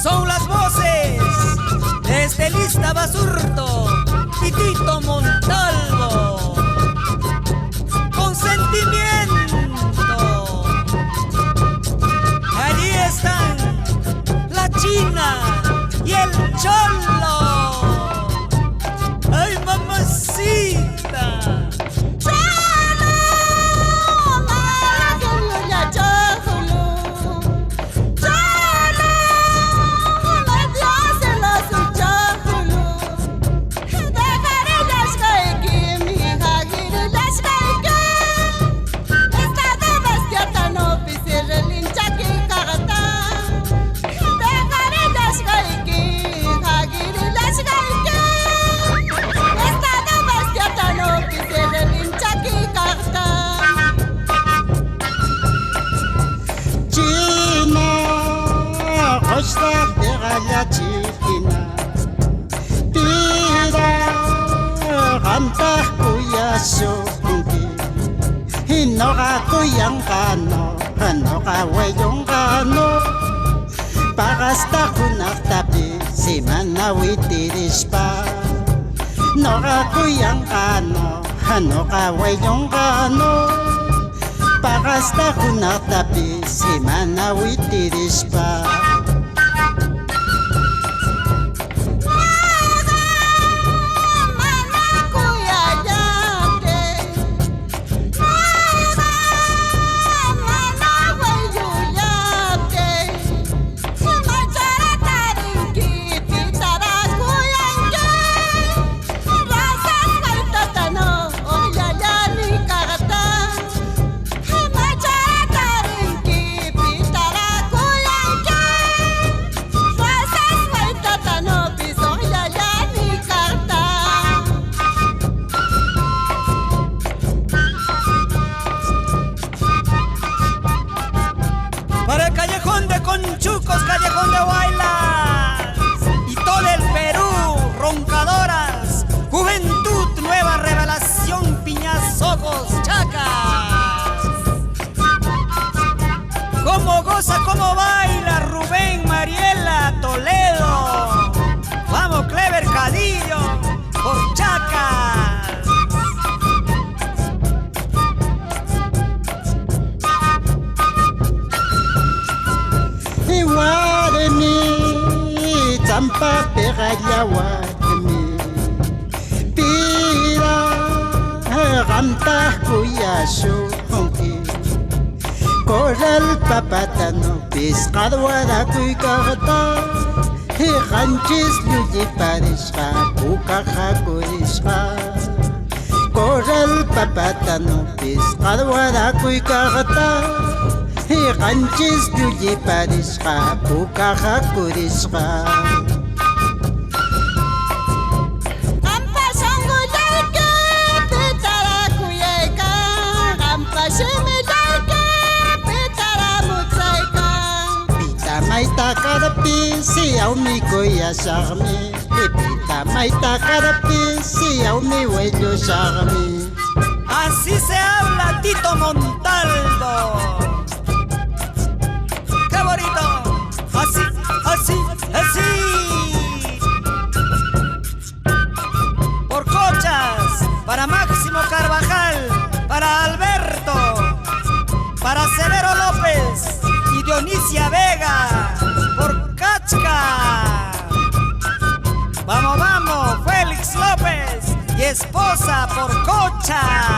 Son las voces de Estelista Basurto y Tito Montalvo. Con sentimiento. Allí están la China y el Cholo. ¡Ay, mamacita! China, tira ganta kuya suki, hinoga kuyang kano, hanoga weyong kano, pagasta kunak tapi si manawitiris pa, noga kuyang kano, hanoga weyong kano, pagasta kunak tapi si manawitiris pa. Conchucos, Callejón de Huaylas y todo el Perú, roncadoras, juventud, nueva revelación, piñas, ojos, chacas. Cómo goza, cómo baila Rubén, Mariela, Toledo. Vamos, Clever Cadillo, por chacas. Tampa pegaya wadmi pira ramta kuya shunki koral papatano pisqadwara kuykaqta hiqanchis lluji parishqa pukaqa kurishqa koral papatano pisqadwara kuykaqta hiqanchis lluji parishqa pukaqa kurishqa. Maita karapi siyaw mi kuya sharmi, pipita maita karapi siyaw mi huello sharmi. Así se habla, Tito Montalvo. ¡Qué bonito! Así, así, así. Por Cochas, para Máximo Carvajal, para Alberto, para Severo López y Dionisia Vega, por Cachca. Vamos, vamos, Félix López y esposa por Cocha.